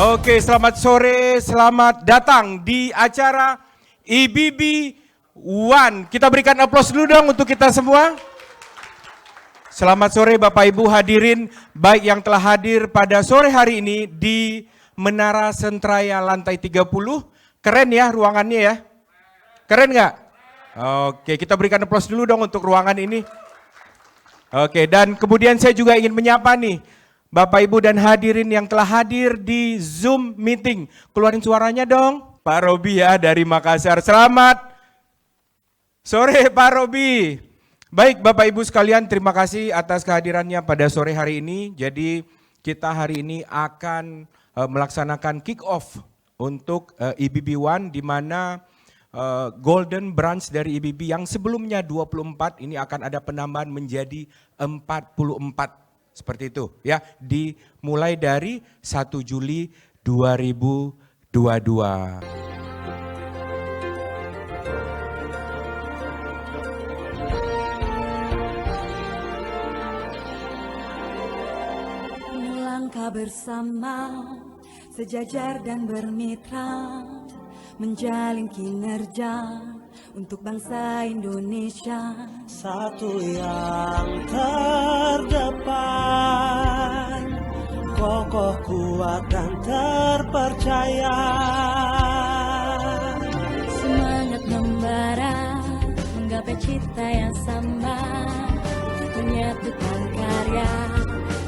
Oke, selamat sore, selamat datang di acara IBB One. Kita berikan aplaus dulu dong untuk kita semua. Selamat sore Bapak Ibu hadirin, baik yang telah hadir pada sore hari ini di Menara Sentraya lantai 30. Keren ya ruangannya ya? Keren nggak? Oke, kita berikan aplaus dulu dong untuk ruangan ini. Oke, dan kemudian saya juga ingin menyapa nih Bapak Ibu dan hadirin yang telah hadir di Zoom meeting. Keluarin suaranya dong. Pak Robi ya dari Makassar. Selamat sore Pak Robi. Baik Bapak Ibu sekalian, terima kasih atas kehadirannya pada sore hari ini. Jadi kita hari ini akan melaksanakan kick off untuk IBB One, di mana Golden Branch dari IBB yang sebelumnya 24 ini akan ada penambahan menjadi 44. Seperti itu ya, dimulai dari 1 Juli 2022. Melangkah bersama, sejajar dan bermitra, menjalin kinerja untuk bangsa Indonesia. Satu yang terdepan, kokoh, kuat dan terpercaya. Semangat membara, menggapai cita yang sama, menyatukan karya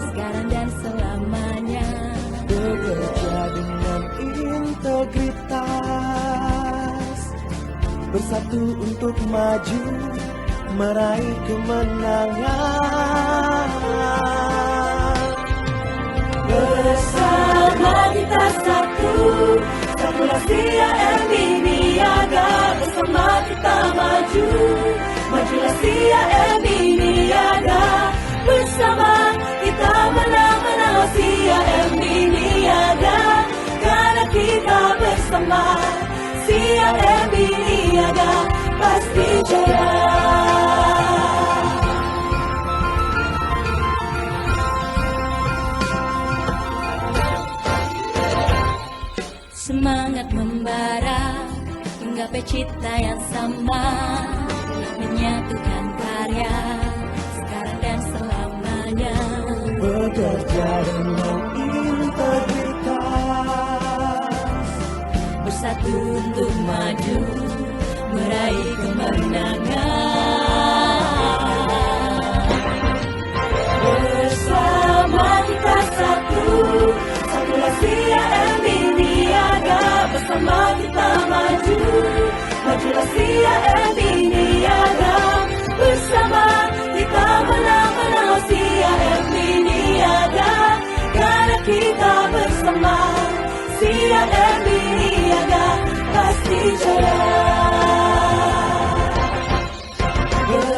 sekarang dan selamanya. Bekerja dengan integritas, bersatu untuk maju, meraih kemenangan. Bersama kita satu, satulah CIMB Niaga. Bersama kita maju, majulah CIMB Niaga. Bersama kita menang-menang CIMB Niaga. Karena kita bersama CIMB Niaga pasti jaya. Semangat membara, menggapai cita yang sama, menyatukan karya sekarang dan selamanya. Bekerja dengan integritas, Bersatu untuk maju, meraih kemenangan. Bersama kita satu, satulah CIMB Niaga. Bersama kita maju, majulah CIMB Niaga. Bersama kita menang-menang CIMB Niaga. Karena kita bersama CIMB Niaga pasti jaya.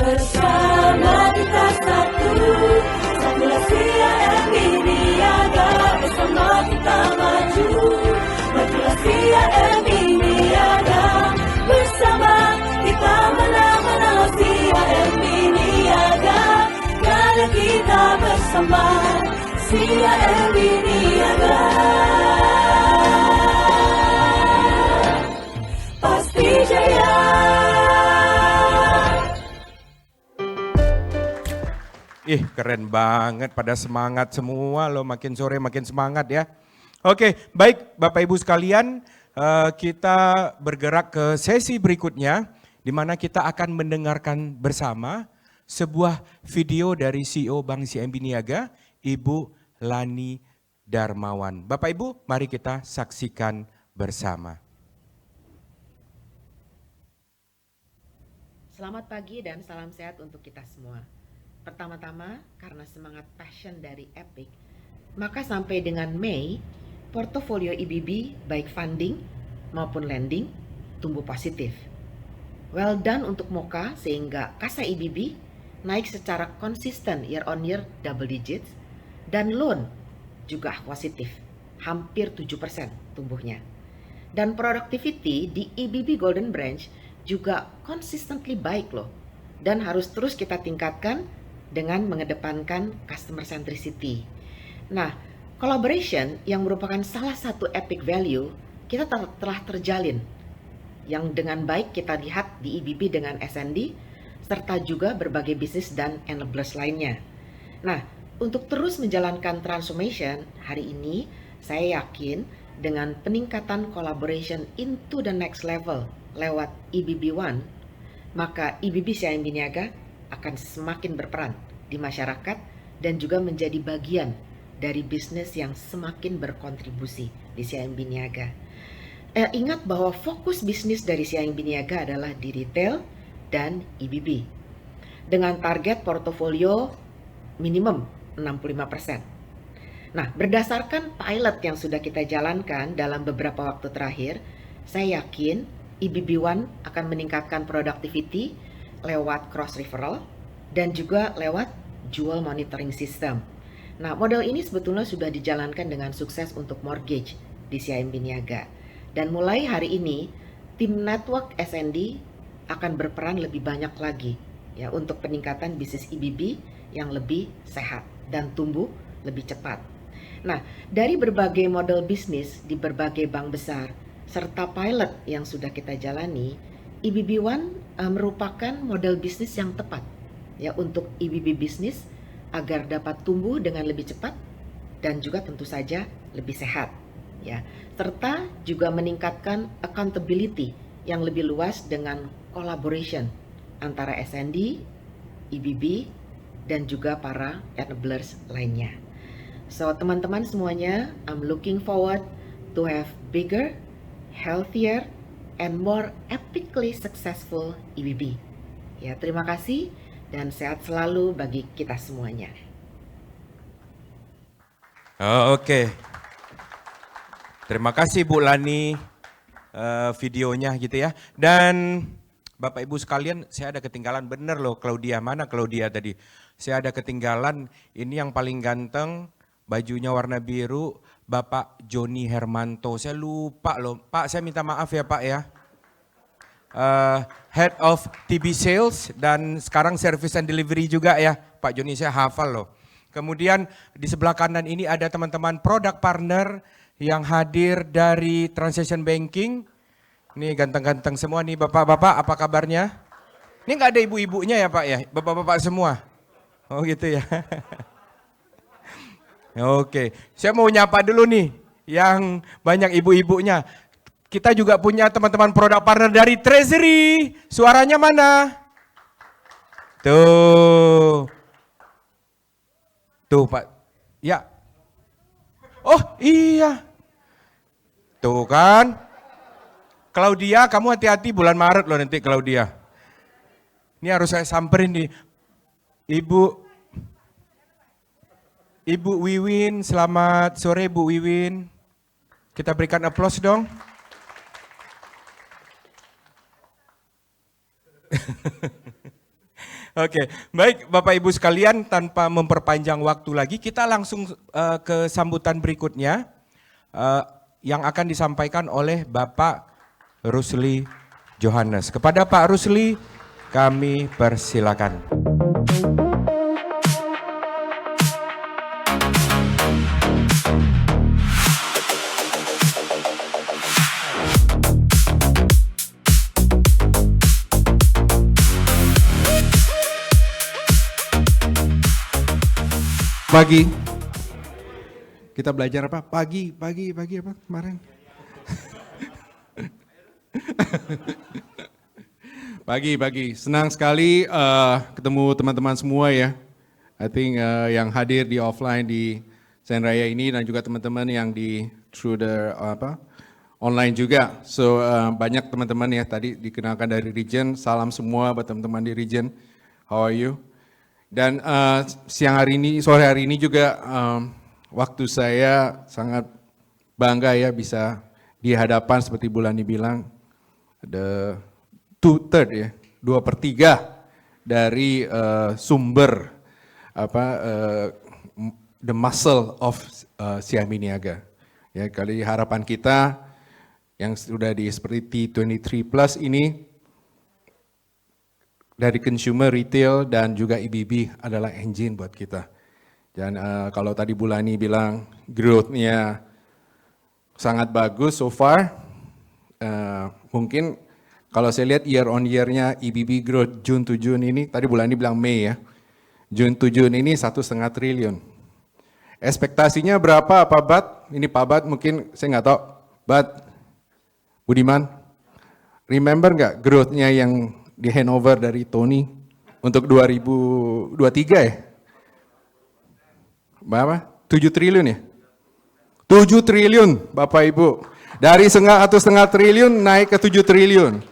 Bersama kita satu, satulah CIMB Niaga. Bersama kita maju, majulah CIMB Niaga. Bersama kita menang-menang CIMB Niaga. Karena kita bersama CIMB Niaga pasti jaya. Keren banget, pada semangat semua loh, makin sore makin semangat ya. Oke, baik Bapak Ibu sekalian, kita bergerak ke sesi berikutnya, di mana kita akan mendengarkan bersama sebuah video dari CEO Bank CIMB Niaga, Ibu Lani Darmawan. Bapak Ibu, mari kita saksikan bersama. Selamat pagi dan salam sehat untuk kita semua. Pertama-tama, karena semangat passion dari Epic, maka sampai dengan Mei, portofolio IBB baik funding maupun lending tumbuh positif. Well done untuk Moka sehingga kasa IBB naik secara konsisten year on year double digits, dan loan juga positif, hampir 7% tumbuhnya. Dan productivity di IBB Golden Branch juga consistently baik loh, dan harus terus kita tingkatkan dengan mengedepankan customer centricity. Nah, Collaboration yang merupakan salah satu epic value kita telah terjalin yang dengan baik kita lihat di EBB dengan SND serta juga berbagai bisnis dan enablers lainnya. Nah, untuk terus menjalankan transformation, hari ini saya yakin dengan peningkatan collaboration into the next level lewat EBB One, maka EBB CIMB Niaga akan semakin berperan di masyarakat dan juga menjadi bagian dari bisnis yang semakin berkontribusi di CIMB Niaga. Ingat bahwa fokus bisnis dari CIMB Niaga adalah di retail dan EBB dengan target portofolio minimum 65%. Nah, berdasarkan pilot yang sudah kita jalankan dalam beberapa waktu terakhir, saya yakin EBB One akan meningkatkan productivity lewat cross referral dan juga lewat dual monitoring system. Nah, model ini sebetulnya sudah dijalankan dengan sukses untuk mortgage di CIMB Niaga. Dan mulai hari ini, tim network SND akan berperan lebih banyak lagi ya untuk peningkatan bisnis EBB yang lebih sehat dan tumbuh lebih cepat. Nah, dari berbagai model bisnis di berbagai bank besar serta pilot yang sudah kita jalani, EBB One merupakan model bisnis yang tepat ya untuk EBB bisnis agar dapat tumbuh dengan lebih cepat dan juga tentu saja lebih sehat ya, serta juga meningkatkan accountability yang lebih luas dengan collaboration antara SND, EBB dan juga para enablers lainnya. So teman-teman semuanya, I'm looking forward to have bigger, healthier and more epically successful EBB. Ya, terima kasih dan sehat selalu bagi kita semuanya. Oke. Terima kasih Bu Lani videonya gitu ya. Dan Bapak Ibu sekalian, saya ada ketinggalan bener loh Claudia. Mana Claudia tadi? Saya ada ketinggalan, ini yang paling ganteng, bajunya warna biru, Bapak Joni Hermanto. Saya lupa loh, Pak saya minta maaf ya Pak ya. Head of TB Sales dan sekarang Service and Delivery juga ya. Pak Joni saya hafal loh. Kemudian di sebelah kanan ini ada teman-teman product partner yang hadir dari Transaction Banking. Ini ganteng-ganteng semua nih bapak-bapak, apa kabarnya? Ini nggak ada ibu-ibunya ya Pak ya, bapak-bapak semua. Oh gitu ya. Oke, saya mau nyapa dulu nih yang banyak ibu-ibunya. Kita juga punya teman-teman produk partner dari Treasury. Suaranya mana? Tuh. Tuh Pak. Ya. Oh iya. Tuh kan. Claudia, kamu hati-hati bulan Maret loh nanti Claudia. Ini harus saya samperin nih. Ibu Wiwin, selamat sore Bu Wiwin. Kita berikan aplaus dong. Oke, baik Bapak Ibu sekalian, tanpa memperpanjang waktu lagi, kita langsung ke sambutan berikutnya yang akan disampaikan oleh Bapak Rusli Johannes. Kepada Pak Rusli, kami persilakan. Pagi, kita belajar apa? Pagi apa kemarin? Pagi, senang sekali ketemu teman-teman semua ya. I think yang hadir di offline di Sen Raya ini dan juga teman-teman yang di through the online juga. So banyak teman-teman ya tadi dikenalkan dari region. Salam semua buat teman-teman di region. How are you? Dan sore hari ini juga waktu saya sangat bangga ya bisa di hadapan seperti Bu Lani bilang, the 2/3 ya, 2/3 dari sumber the muscle of CIMB Niaga. Ya, kali harapan kita yang sudah di seperti T23 Plus ini dari consumer, retail, dan juga EBB adalah engine buat kita. Dan kalau tadi Bulani bilang growth-nya sangat bagus so far, mungkin kalau saya lihat year on year-nya EBB growth June to June ini, tadi Bulani bilang Mei ya, June to June ini 1,5 triliun. Ekspektasinya berapa Pak Bat? Ini Pak Bat mungkin saya nggak tahu. Bat, Budiman, remember nggak growth-nya yang di handover dari Tony untuk 2023 ya? Berapa? 7 triliun ya? 7 triliun Bapak Ibu. Dari 1,5 triliun naik ke 7 triliun.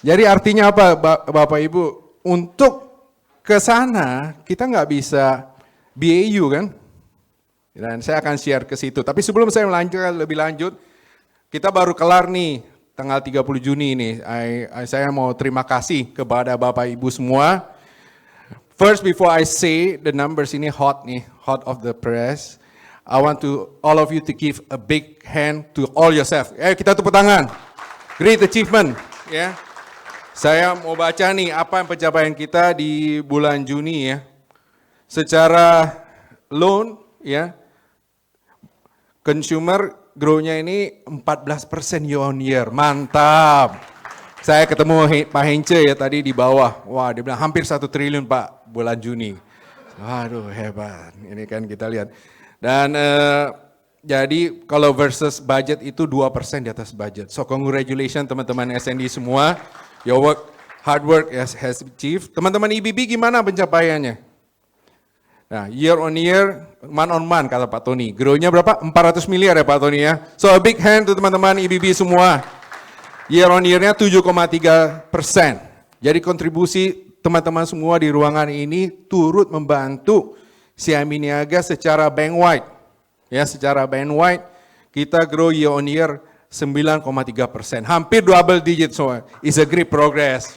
Jadi artinya apa Bapak Ibu? Untuk ke sana kita nggak bisa BAU kan? Dan saya akan share ke situ. Tapi sebelum saya melanjutkan lebih lanjut, kita baru kelar nih tanggal 30 Juni ini. Saya mau terima kasih kepada Bapak Ibu semua. First, before I say the numbers ini hot nih, hot of the press, I want to all of you to give a big hand to all yourself. Kita tepuk tangan. Great achievement, ya. Saya mau baca nih apa yang pencapaian kita di bulan Juni ya. Secara loan, ya, consumer grow-nya ini 14% year on year. Mantap. Saya ketemu Pak Hence ya tadi di bawah. Wah, dia bilang hampir 1 triliun Pak bulan Juni. Waduh, hebat. Ini kan kita lihat. Dan jadi kalau versus budget itu 2% di atas budget. So congratulations teman-teman SND semua. Your work, hard work has achieved. Teman-teman EBB gimana pencapaiannya? Nah, year on year, month on month kata Pak Tony. Grow-nya berapa? 400 miliar ya Pak Tony ya. So a big hand to teman-teman EBB semua. Year on year-nya 7,3%. Jadi kontribusi teman-teman semua di ruangan ini turut membantu Siami Niaga secara bank wide. Ya, secara bank wide kita grow year on year 9,3%. Hampir double digit semua. It's a great progress.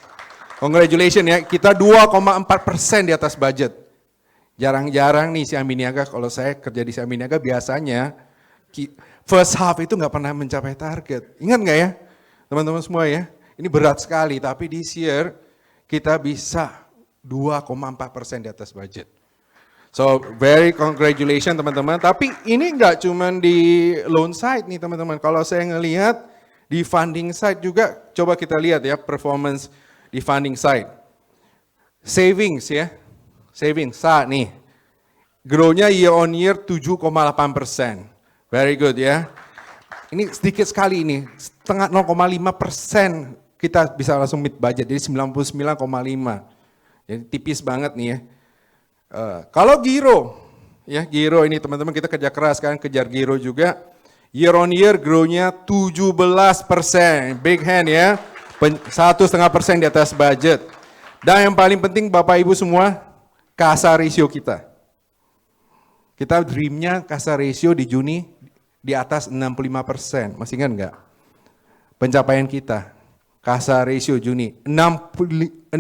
Congratulations ya, kita 2,4% di atas budget. Jarang-jarang nih Siami Niaga, kalau saya kerja di Siami Niaga biasanya first half itu nggak pernah mencapai target. Ingat nggak ya teman-teman semua ya? Ini berat sekali, tapi this year kita bisa 2,4% di atas budget. So very congratulations teman-teman. Tapi ini nggak cuma di loan side nih teman-teman. Kalau saya ngelihat di funding side juga, coba kita lihat ya performance di funding side. Savings ya, savings saat nih. Grow-nya year on year 7,8%. Very good ya. Ini sedikit sekali ini, setengah 0,5% kita bisa langsung meet budget, jadi 99,5. Jadi tipis banget nih ya. Kalau Giro, ya Giro ini teman-teman kita kerja keras kan, kejar Giro juga. Year on year grow-nya 17%, big hand ya, 1,5% di atas budget. Dan yang paling penting Bapak Ibu semua, CASA ratio kita. Kita dream-nya CASA ratio di Juni di atas 65%, masih ingat nggak? Pencapaian kita, CASA ratio Juni 65,8%.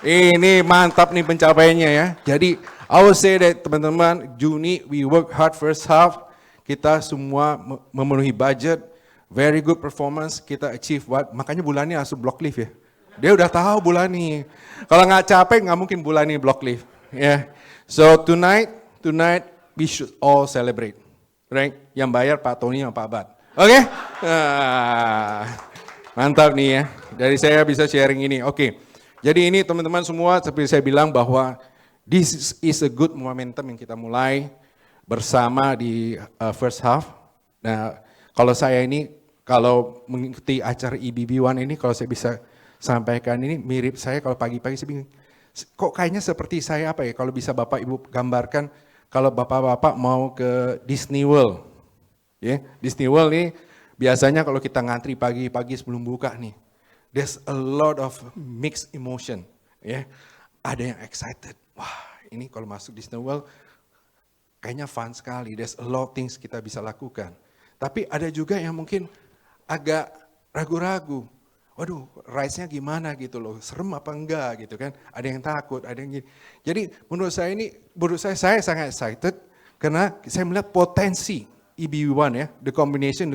Ini mantap nih pencapaiannya ya. Jadi I will say that teman-teman, Juni we work hard first half, kita semua memenuhi budget, very good performance, kita achieve what? Makanya Bulani langsung block leave ya. Dia udah tahu Bulani. Kalau nggak capek nggak mungkin Bulani block leave. Ya. So tonight we should all celebrate, right? Yang bayar Pak Tony sama Pak Bat. Oke? Mantap nih ya. Dari saya bisa sharing ini. Oke. Jadi ini teman-teman semua seperti saya bilang bahwa this is a good momentum yang kita mulai bersama di first half. Nah, kalau saya ini kalau mengikuti acara EBB One ini kalau saya bisa sampaikan ini mirip saya kalau pagi-pagi saya bingung. Kok kayaknya seperti saya apa ya kalau bisa Bapak Ibu gambarkan kalau Bapak-bapak mau ke Disney World. Ya, Disney World nih biasanya kalau kita ngantri pagi-pagi sebelum buka nih. There's a lot of mixed emotion, ya. Ada yang excited, wah ini kalau masuk Disney World kayaknya fun sekali. There's a lot of things kita bisa lakukan. Tapi ada juga yang mungkin agak ragu-ragu. Waduh, rides-nya gimana gitu loh, serem apa enggak gitu kan? Ada yang takut, ada yang gini. Jadi menurut saya saya sangat excited karena saya melihat potensi EBB One ya, the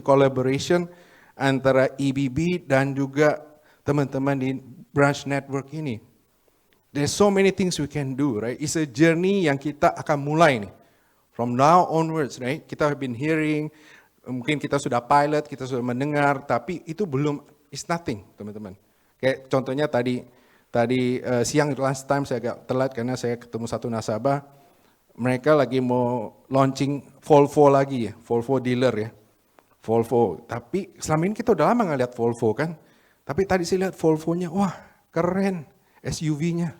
collaboration antara EBB dan juga teman-teman di branch network ini. There's so many things we can do, right? It's a journey yang kita akan mulai nih. From now onwards, right? Kita have been hearing, mungkin kita sudah pilot, kita sudah mendengar, tapi itu belum, it's nothing, teman-teman. Kayak contohnya tadi siang last time saya agak telat karena saya ketemu satu nasabah, mereka lagi mau launching Volvo lagi ya, Volvo dealer ya, Volvo. Tapi selama ini kita udah lama ngeliat Volvo kan, tapi tadi saya lihat Volvonya, wah keren, SUV-nya.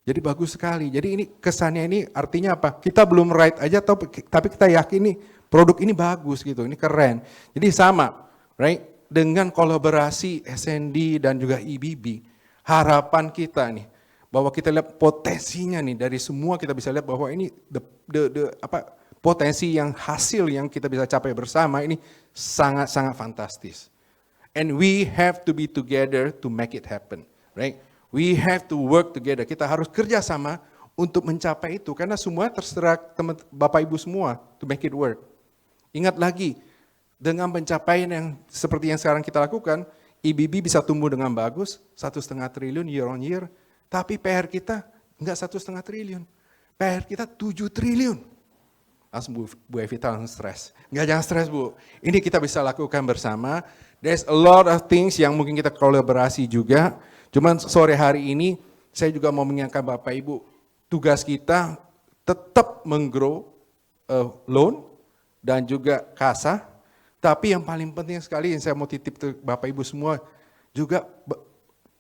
Jadi bagus sekali. Jadi ini kesannya ini artinya apa? Kita belum ride aja, tapi kita yakin nih produk ini bagus gitu, ini keren. Jadi sama, right? Dengan kolaborasi SND dan juga EBB, harapan kita nih bahwa kita lihat potensinya nih dari semua kita bisa lihat bahwa ini potensi yang hasil yang kita bisa capai bersama ini sangat-sangat fantastis. And we have to be together to make it happen, right? We have to work together. Kita harus kerjasama untuk mencapai itu karena semua terserah teman Bapak Ibu semua to make it work. Ingat lagi, dengan pencapaian yang seperti yang sekarang kita lakukan, EBB bisa tumbuh dengan bagus, 1,5 triliun year on year, tapi PR kita enggak 1,5 triliun, PR kita 7 triliun. Langsung Bu Evita langsung stres. Enggak, jangan stres Bu, ini kita bisa lakukan bersama. There's a lot of things yang mungkin kita kolaborasi juga, cuman sore hari ini saya juga mau mengingatkan Bapak Ibu, tugas kita tetap menggrow loan dan juga kasa, tapi yang paling penting sekali yang saya mau titip ke Bapak Ibu semua juga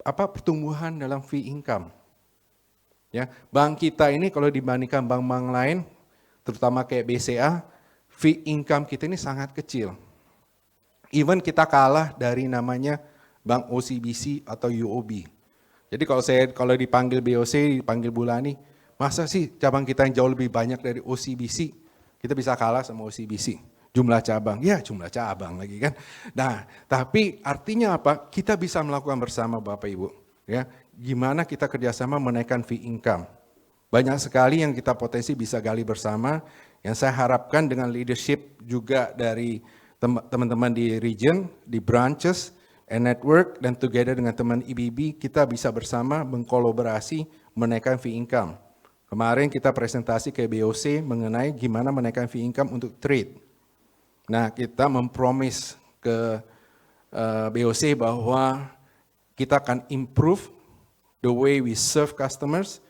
pertumbuhan dalam fee income. Ya, bank kita ini kalau dibandingkan bank-bank lain, terutama kayak BCA, fee income kita ini sangat kecil. Even kita kalah dari namanya Bank OCBC atau UOB. Jadi kalau dipanggil BOC, dipanggil Bulani, masa sih cabang kita yang jauh lebih banyak dari OCBC, kita bisa kalah sama OCBC. Jumlah cabang, ya jumlah cabang lagi kan. Nah, tapi artinya apa? Kita bisa melakukan bersama Bapak Ibu. Ya, gimana kita kerjasama menaikkan fee income. Banyak sekali yang kita potensi bisa gali bersama, yang saya harapkan dengan leadership juga dari teman-teman di region, di branches, and network, dan together dengan teman EBB, kita bisa bersama mengkolaborasi menaikkan fee income. Kemarin kita presentasi ke BOC mengenai gimana menaikkan fee income untuk trade. Nah, kita mempromise ke BOC bahwa kita akan improve the way we serve customers,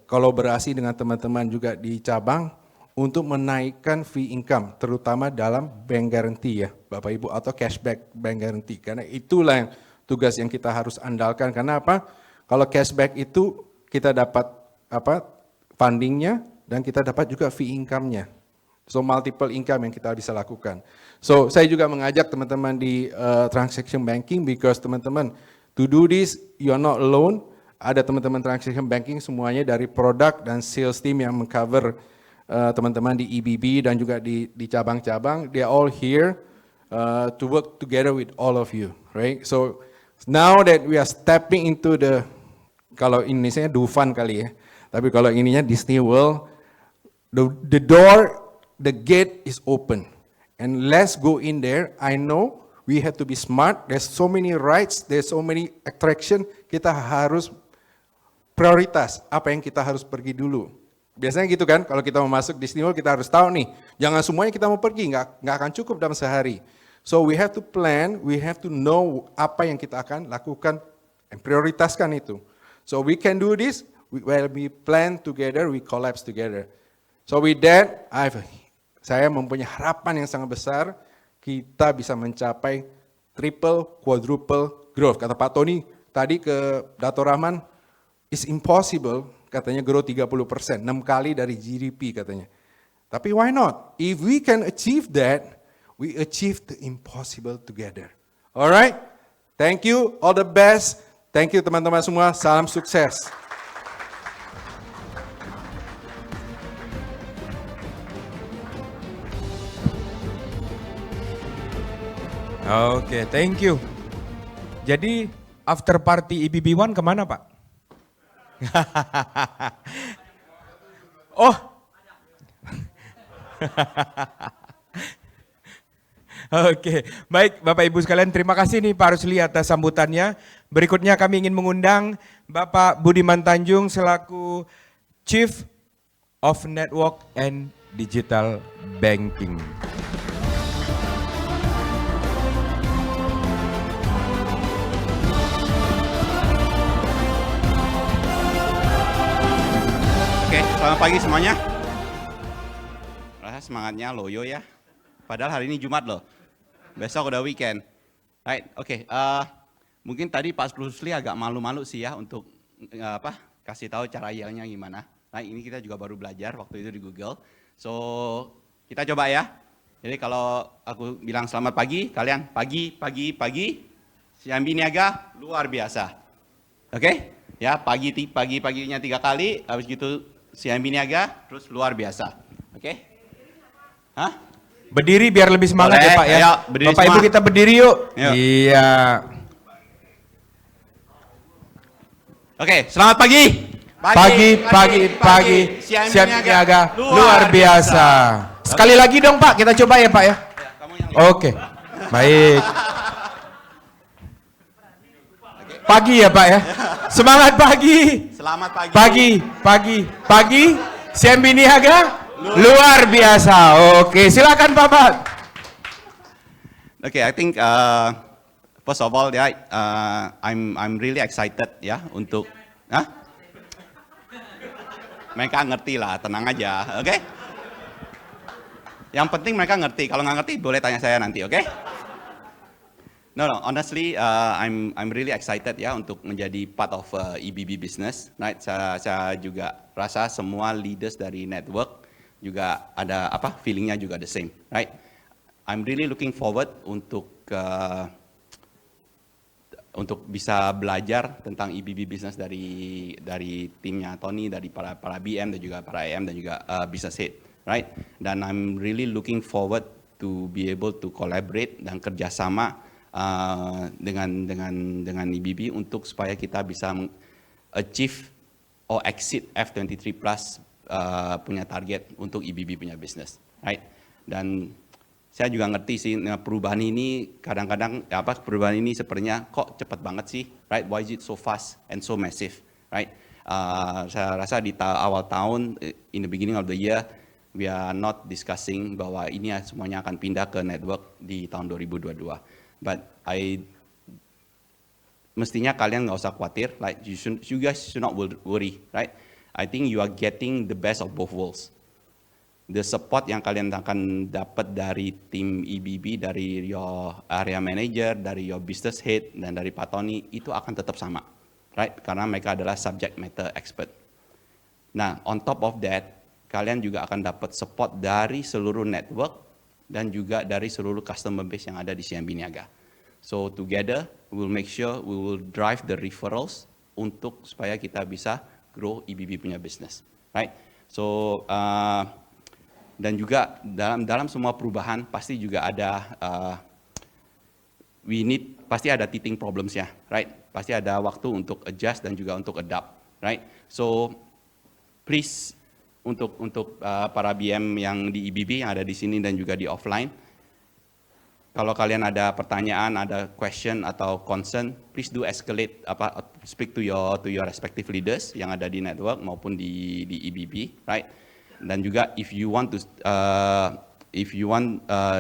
kolaborasi dengan teman-teman juga di cabang untuk menaikkan fee income, terutama dalam bank guarantee ya, Bapak Ibu, atau cashback bank guarantee. Karena itulah yang tugas yang kita harus andalkan. Karena apa? Kalau cashback itu kita dapat fundingnya dan kita dapat juga fee income-nya. So multiple income yang kita bisa lakukan. So saya juga mengajak teman-teman di transaction banking because teman-teman to do this you are not alone. Ada teman-teman transaction banking semuanya dari produk dan sales team yang mengcover teman-teman di EBB dan juga di cabang-cabang. They are all here to work together with all of you, right? So now that we are stepping into kalau Indonesia Dufan kali ya, tapi kalau ininya Disney World, the door, the gate is open, and let's go in there. I know we have to be smart. There's so many rides, there's so many attraction. Kita harus prioritas apa yang kita harus pergi dulu. Biasanya gitu kan, kalau kita mau masuk Disney World kita harus tahu nih, jangan semuanya kita mau pergi, nggak akan cukup dalam sehari. So we have to plan, we have to know apa yang kita akan lakukan dan prioritaskan itu. So we can do this, when we plan together, we collapse together. So with that, saya mempunyai harapan yang sangat besar, kita bisa mencapai triple, quadruple growth. Kata Pak Tony tadi ke Dato' Rahman, it's impossible, katanya grow 30%, 6 kali dari GDP katanya. Tapi why not? If we can achieve that, we achieve the impossible together. Alright? Thank you, all the best. Thank you teman-teman semua, salam sukses. Oke, thank you. Jadi after party EBB One kemana Pak? Oh, Oke, baik Bapak Ibu sekalian, terima kasih nih Pak Rusli atas sambutannya. Berikutnya kami ingin mengundang Bapak Budiman Tanjung selaku Chief of Network and Digital Banking. Oke, selamat pagi semuanya. Rasa semangatnya loyo ya. Padahal hari ini Jumat loh. Besok udah weekend. Right, oke. Mungkin tadi Pak Rusli agak malu-malu sih ya untuk kasih tahu cara yelnya gimana. Nah, ini kita juga baru belajar waktu itu di Google. So, kita coba ya. Jadi kalau aku bilang selamat pagi, kalian pagi. Siambi niaga luar biasa. Oke? Ya, paginya 3 kali, habis gitu Siambi niaga terus luar biasa. Oke? Hah? Berdiri biar lebih semangat Boleh, ya Pak ya. ayo, berdiri Bapak Ibu semua. kita berdiri yuk. Yuk. Iya. Oke, selamat pagi. Pagi. Siap niaga luar biasa. Sekali lagi dong Pak, kita coba ya Pak ya. Kamu yang Oke. Baik. Pagi ya Pak ya. Semangat pagi. Selamat pagi. Pagi. Siambi niaga luar biasa. Oke, silakan Pak Pat. Okay, I think first of all, I'm really excited ya untuk, mereka ngerti lah, tenang aja, oke? Yang penting mereka ngerti. Kalau nggak ngerti boleh tanya saya nanti, oke? No, honestly, I'm really excited ya untuk menjadi part of EBB business. Right, saya juga rasa semua leaders dari network juga ada feelingnya juga the same, right? I'm really looking forward untuk bisa belajar tentang EBB business dari timnya Tony, dari para BM dan juga para AM dan juga business head, right? Dan I'm really looking forward to be able to collaborate dan kerjasama dengan EBB untuk supaya kita bisa achieve or exceed F23 plus punya target untuk EBB punya bisnis, right? Dan saya juga ngerti sih perubahan ini kadang-kadang perubahan ini sepertinya kok cepat banget sih, right? Why is it so fast and so massive, right? Saya rasa di awal tahun, in the beginning of the year, we are not discussing bahwa ini semuanya akan pindah ke network di tahun 2022. But mestinya kalian nggak usah khawatir, like you guys should not worry, right? I think you are getting the best of both worlds. The support yang kalian akan dapat dari tim EBB, dari your area manager, dari your business head, dan dari Pak Tony, itu akan tetap sama, right? Karena mereka adalah subject matter expert. Nah, on top of that, kalian juga akan dapat support dari seluruh network dan juga dari seluruh customer base yang ada di CIMB Niaga. So together, we will make sure we will drive the referrals untuk supaya kita bisa grow EBB punya business, right? So dan juga dalam semua perubahan pasti juga ada pasti ada teething problems ya, right? Pasti ada waktu untuk adjust dan juga untuk adapt, right? So please untuk para BM yang di EBB yang ada di sini dan juga di offline, kalau kalian ada pertanyaan, ada question atau concern, please do escalate speak to your respective leaders yang ada di network maupun di EBB, right? Dan juga if you want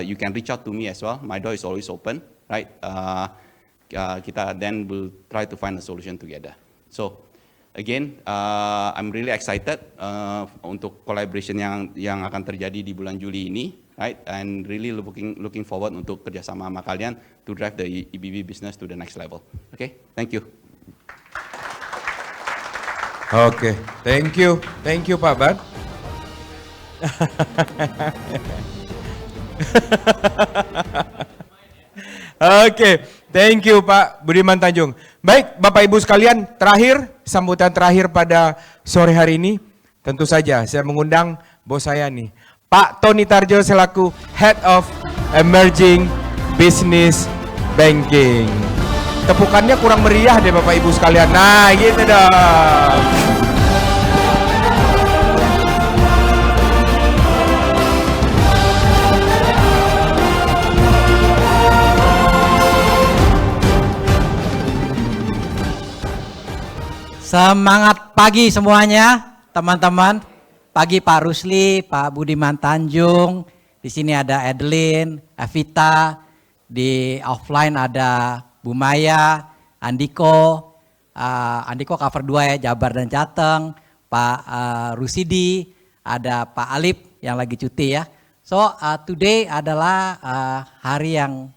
you can reach out to me as well. My door is always open, right? Kita then will try to find a solution together. So again, I'm really excited untuk collaboration yang akan terjadi di bulan Juli ini, right? And really looking forward untuk kerjasama sama kalian to drive the EBB business to the next level. Okay, thank you. Oke, thank you Pak Bad. Oke, thank you Pak Budiman Tanjung. Baik, Bapak Ibu sekalian, sambutan terakhir pada sore hari ini, tentu saja saya mengundang bos saya nih, Pak Tony Tarjo selaku Head of Emerging Business Banking. Tepukannya kurang meriah deh Bapak Ibu sekalian. Nah, gitu dong. Semangat pagi semuanya, teman-teman. Pagi Pak Rusli, Pak Budiman Tanjung. Di sini ada Adeline, Evita. Di offline ada Bu Maya, Andiko. Andiko cover 2 ya, Jabar dan Jateng. Pak Rusidi, ada Pak Alip yang lagi cuti ya. So today adalah hari yang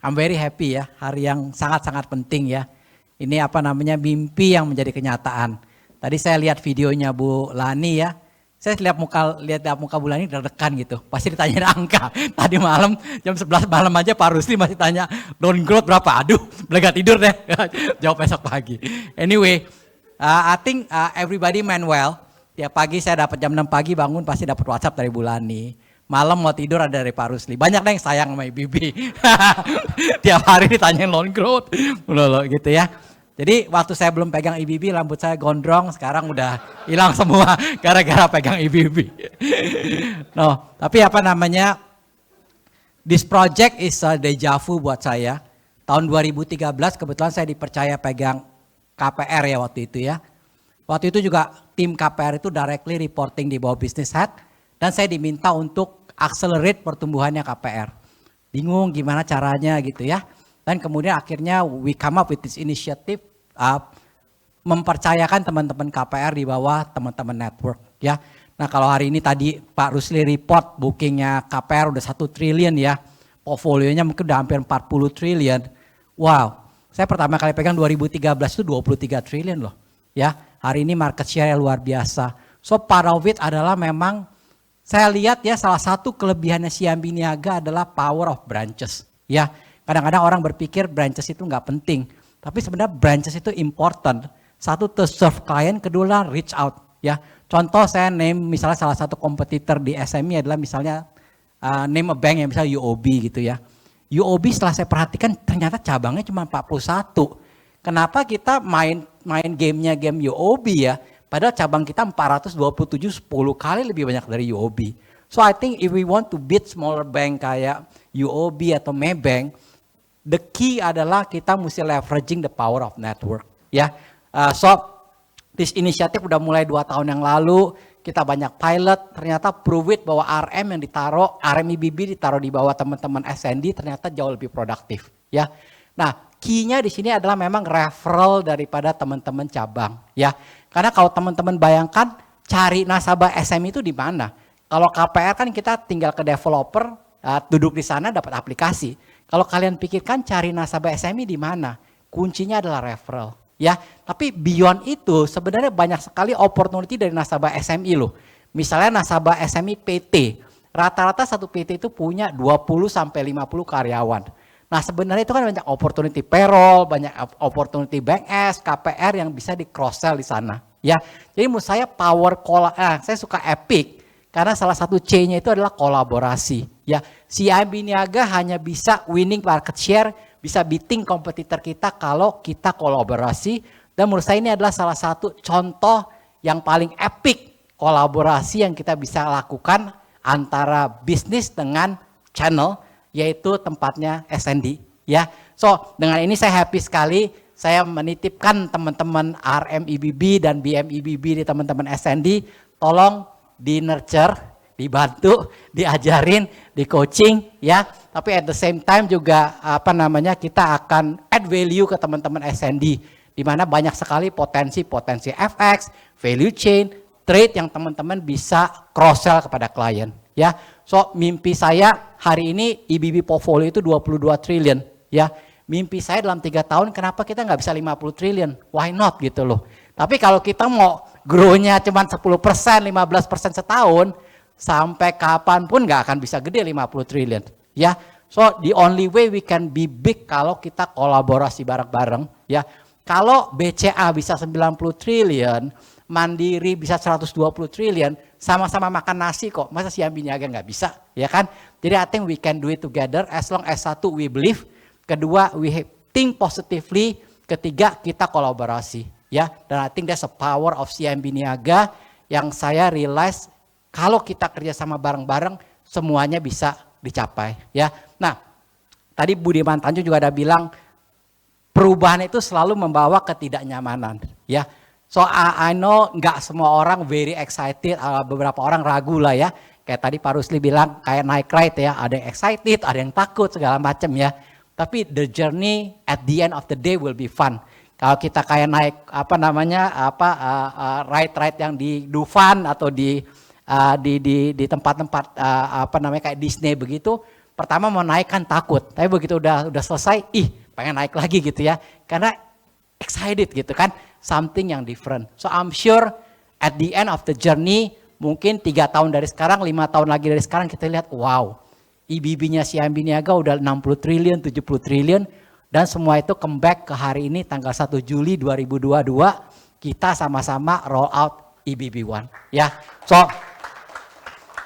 I'm very happy ya, hari yang sangat-sangat penting ya. Ini apa namanya, mimpi yang menjadi kenyataan. Tadi saya lihat videonya Bu Lani ya. Saya lihat muka Bu Lani deg-degan gitu. Pasti ditanyain angka. Tadi malam jam 11 malam aja Pak Rusli masih tanya down growth berapa. Aduh, belega tidur deh. Jawab besok pagi. Anyway, I think everybody meant well. Tiap pagi saya dapat jam 6 pagi bangun pasti dapat WhatsApp dari Bu Lani. Malam mau tidur ada dari Pak Rusli. Banyak deh yang sayang sama IBB. Tiap hari ditanyain loan growth. Gitu ya. Jadi waktu saya belum pegang IBB rambut saya gondrong, sekarang udah hilang semua gara-gara pegang IBB. No, tapi apa namanya, this project is a deja vu buat saya. Tahun 2013 kebetulan saya dipercaya pegang KPR ya waktu itu ya. Waktu itu juga tim KPR itu directly reporting di bawah business head dan saya diminta untuk accelerate pertumbuhannya KPR. Bingung gimana caranya gitu ya. Dan kemudian akhirnya we come up with this initiative, mempercayakan teman-teman KPR di bawah teman-teman network ya. Nah kalau hari ini tadi Pak Rusli report bookingnya KPR udah 1 triliun ya. Portfolionya mungkin udah hampir 40 triliun. Wow, saya pertama kali pegang 2013 itu 23 triliun loh ya. Hari ini market share luar biasa. So part of it adalah memang saya lihat ya, salah satu kelebihannya CIMB Niaga adalah power of branches ya. Kadang-kadang orang berpikir branches itu nggak penting, tapi sebenarnya branches itu important. Satu to serve klien, kedua reach out ya. Contoh saya name misalnya salah satu kompetitor di SME adalah misalnya name a bank yang misalnya UOB gitu ya. UOB setelah saya perhatikan ternyata cabangnya cuma 41. Kenapa kita main gamenya game UOB ya? Padahal cabang kita 427, 10 kali lebih banyak dari UOB. So I think if we want to beat smaller bank kayak UOB atau Maybank, the key adalah kita mesti leveraging the power of network ya. So this initiative udah mulai 2 tahun yang lalu, kita banyak pilot, ternyata prove it bahwa RM yang ditaruh, RM IBB ditaruh di bawah teman-teman SND ternyata jauh lebih produktif ya. Nah key-nya di sini adalah memang referral daripada teman-teman cabang ya. Karena kalau teman-teman bayangkan cari nasabah SME itu di mana? Kalau KPR kan kita tinggal ke developer, duduk di sana dapat aplikasi. Kalau kalian pikirkan cari nasabah SME di mana? Kuncinya adalah referral, ya. Tapi beyond itu sebenarnya banyak sekali opportunity dari nasabah SME loh. Misalnya nasabah SME PT, rata-rata satu PT itu punya 20 sampai 50 karyawan. Nah sebenarnya itu kan banyak opportunity payroll, banyak opportunity bank S, KPR yang bisa di cross sell di sana, ya. Jadi menurut saya saya suka Epic. Karena salah satu C-nya itu adalah kolaborasi. Ya, CIMB Niaga hanya bisa winning market share, bisa beating kompetitor kita kalau kita kolaborasi. Dan menurut saya ini adalah salah satu contoh yang paling epic kolaborasi yang kita bisa lakukan antara bisnis dengan channel, yaitu tempatnya SND. Ya, so dengan ini saya happy sekali. Saya menitipkan teman-teman RM IBB dan BM IBB di teman-teman SND, tolong di nurture, dibantu, diajarin, di coaching ya. Tapi at the same time juga kita akan add value ke teman-teman SND di mana banyak sekali potensi FX, value chain, trade yang teman-teman bisa cross sell kepada klien ya. So mimpi saya hari ini IBB portfolio itu 22 triliun ya. Mimpi saya dalam 3 tahun kenapa kita nggak bisa 50 triliun? Why not gitu loh. Tapi kalau kita mau grow-nya cuma 10%, 15% setahun, sampai kapanpun nggak akan bisa gede 50 triliun. Ya, so the only way we can be big kalau kita kolaborasi bareng-bareng. Ya, kalau BCA bisa 90 triliun, Mandiri bisa 120 triliun, sama-sama makan nasi kok. Masa CIMB Niaga nggak bisa, ya kan? Jadi I think we can do it together as long as satu we believe, kedua we think positively, ketiga kita kolaborasi. Ya, dan I think that's a power of CIMB Niaga yang saya realize kalau kita kerjasama bareng-bareng semuanya bisa dicapai. Ya, nah tadi Budiman Tanjung juga ada bilang perubahan itu selalu membawa ketidaknyamanan. Ya, So I know nggak semua orang very excited, beberapa orang ragu lah ya. Kayak tadi Pak Rusli bilang kayak naik ride ya, ada yang excited, ada yang takut segala macam ya. Tapi the journey at the end of the day will be fun. Kalau kita kayak naik ride yang di Dufan atau di tempat-tempat kayak Disney begitu, pertama mau naik kan takut, tapi begitu udah selesai, pengen naik lagi gitu ya, karena excited gitu kan, something yang different. So I'm sure at the end of the journey, mungkin 3 tahun dari sekarang, 5 tahun lagi dari sekarang kita lihat, wow, IBB-nya CIMB Niaga udah 60 triliun, 70 triliun, dan semua itu comeback ke hari ini tanggal 1 Juli 2022, kita sama-sama roll out IBB One. Ya, so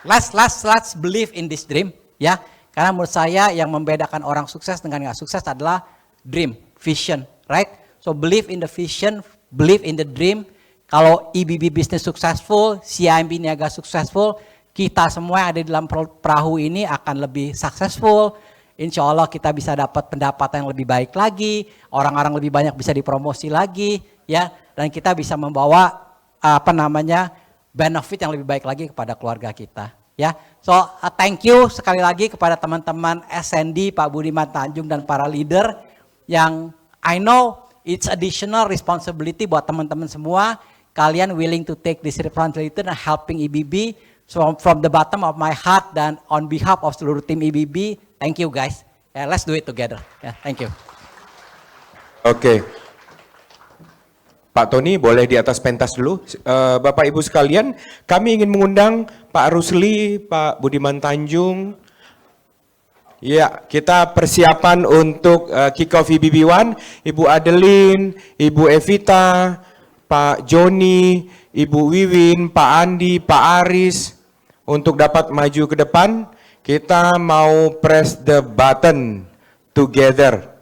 let's believe in this dream, ya. Karena menurut saya yang membedakan orang sukses dengan nggak sukses adalah dream, vision, right? So believe in the vision, believe in the dream. Kalau IBB Business successful, CIMB Niaga successful, kita semua yang ada di dalam perahu ini akan lebih successful. Insya Allah kita bisa dapat pendapatan yang lebih baik lagi, orang-orang lebih banyak bisa dipromosi lagi, ya. Dan kita bisa membawa benefit yang lebih baik lagi kepada keluarga kita. Ya, so thank you sekali lagi kepada teman-teman SND, Pak Budiman Tanjung dan para leader yang I know it's additional responsibility buat teman-teman semua. Kalian willing to take this responsibility and helping IBB. So from the bottom of my heart dan on behalf of seluruh tim IBB, thank you guys. Yeah, let's do it together. Yeah, thank you. Oke. Pak Tony boleh di atas pentas dulu. Bapak Ibu sekalian, kami ingin mengundang Pak Rusli, Pak Budiman Tanjung. Ya, kita persiapan untuk kick off IBB One. Ibu Adeline, Ibu Evita, Pak Joni, Ibu Wiwin, Pak Andi, Pak Aris. Untuk dapat maju ke depan, kita mau press the button together.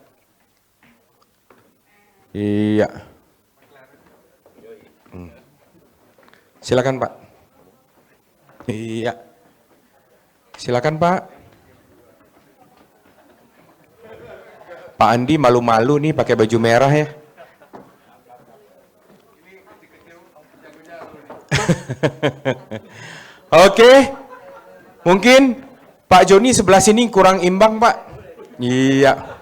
Iya. Silakan Pak. Iya. Silakan Pak. Pak Andi malu-malu nih pakai baju merah ya. Oke. Mungkin Pak Joni sebelah sini kurang imbang Pak. Iya.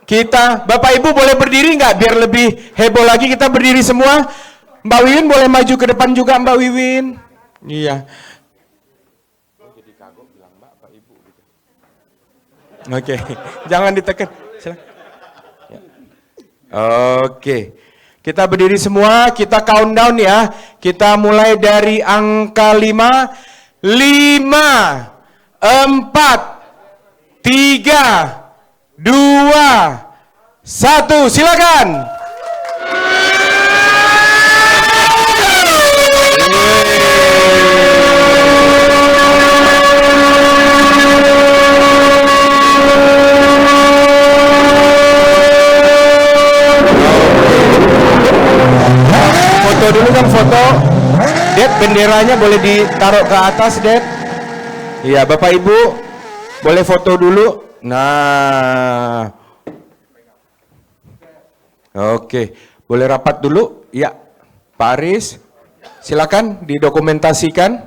Kita, Bapak Ibu boleh berdiri nggak biar lebih heboh lagi, kita berdiri semua. Mbak Wiwin boleh maju ke depan juga Mbak Wiwin. Iya. Oke, jangan ditekan. Ya. Oke, kita berdiri semua, kita countdown ya. Kita mulai dari angka 5, 5, 4, 3, 2, 1, silakan. Foto dulu kan, foto. Ded, benderanya boleh ditaruh ke atas, Ded. Iya, Bapak Ibu boleh foto dulu. Nah. Oke, boleh rapat dulu? Ya. Pak Aris, silakan didokumentasikan.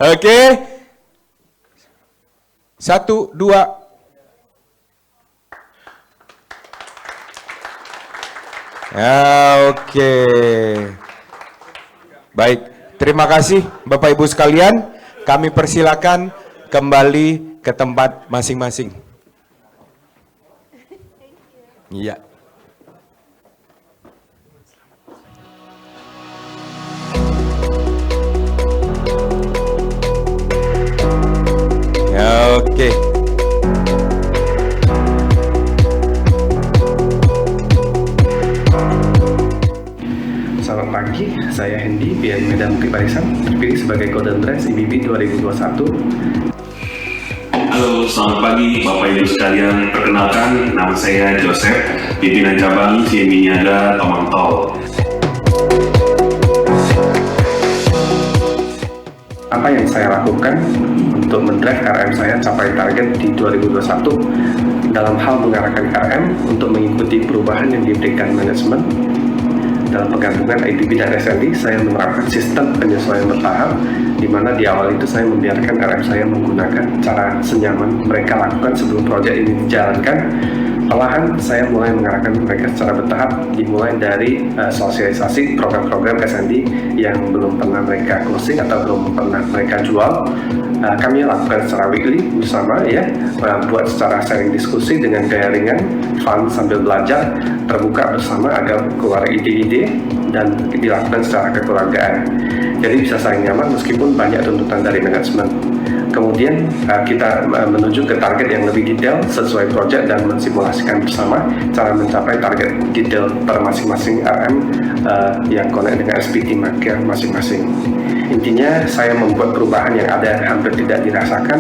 Oke. 1, 2. Ya, oke. Baik, terima kasih Bapak Ibu sekalian. Kami persilakan kembali ke tempat masing-masing. Iya. Ya, oke. Selamat pagi, saya Hendy, PN Medan Bukit Barisan, terpilih sebagai Golden Dress IBB 2021. Halo, selamat pagi Bapak Ibu sekalian. Perkenalkan, nama saya Joseph, pimpinan cabang CIMB Niaga Tomang Tol. saya lakukan untuk mendrive RM saya capai target di 2021 dalam hal mengarahkan RM untuk mengikuti perubahan yang diberikan manajemen. Dalam penggabungan IBB dan SND, saya menerapkan sistem penyesuaian bertahap, di mana di awal itu saya membiarkan RM saya menggunakan cara senyaman mereka lakukan sebelum proyek ini dijalankan. Perlahan saya mulai mengarahkan mereka secara bertahap, dimulai dari sosialisasi program-program SND yang belum pernah mereka closing atau belum pernah mereka jual. Kami lakukan secara weekly bersama ya, buat secara sharing diskusi dengan gaya ringan, fun sambil belajar, terbuka bersama agar keluar ide-ide dan dilakukan secara kekeluargaan. Jadi bisa saling nyaman meskipun banyak tuntutan dari manajemen. Kemudian kita menuju ke target yang lebih detail sesuai proyek dan mensimulasikan bersama cara mencapai target detail per masing-masing RM yang connect dengan SPT market masing-masing. Intinya saya membuat perubahan yang ada hampir tidak dirasakan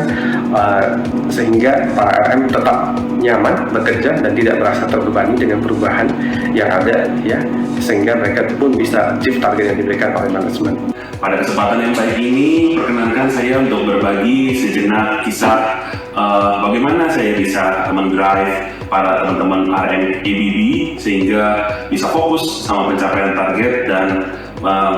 sehingga para RM tetap nyaman bekerja dan tidak merasa terbebani dengan perubahan yang ada ya, sehingga mereka pun bisa achieve target yang diberikan oleh manajemen. Pada kesempatan yang baik ini, perkenankan saya untuk berbagi sejenak kisah bagaimana saya bisa mendrive para teman-teman RM EBB sehingga bisa fokus sama pencapaian target dan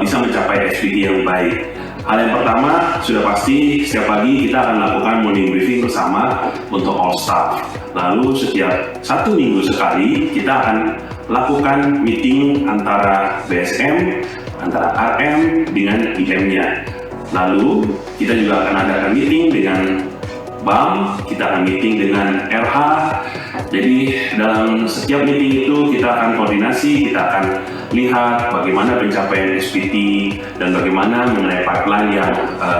bisa mencapai SPT yang baik. Hal yang pertama, sudah pasti setiap pagi kita akan lakukan morning briefing bersama untuk all staff. Lalu setiap 1 minggu sekali kita akan lakukan meeting antara BSM, antara RM dengan IM-nya. Lalu kita juga akan adakan meeting dengan BAM, kita akan meeting dengan RH. Jadi dalam setiap meeting itu kita akan koordinasi, kita akan lihat bagaimana pencapaian SPT dan bagaimana mengenai pipeline yang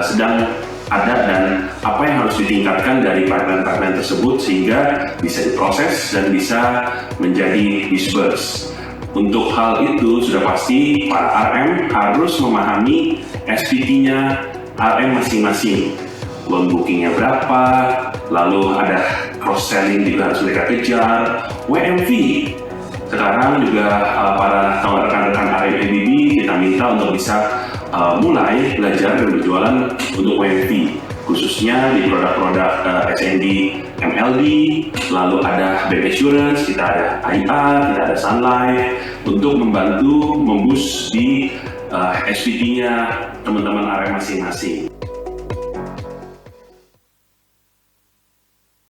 sedang ada dan apa yang harus ditingkatkan dari pipeline-pipeline tersebut sehingga bisa diproses dan bisa menjadi disperse. Untuk hal itu sudah pasti para RM harus memahami SPT-nya RM masing-masing. Loan bookingnya berapa, lalu ada cross-selling juga harus mereka kejar, WMV. Sekarang juga para rekan-rekan RM EBB kita minta untuk bisa mulai belajar dan berjualan untuk WMV. Khususnya di produk-produk SND MLD, lalu ada Bank Assurance, kita ada IR, kita ada Sun Life, untuk membantu memboost di SPT-nya teman-teman RM masing-masing.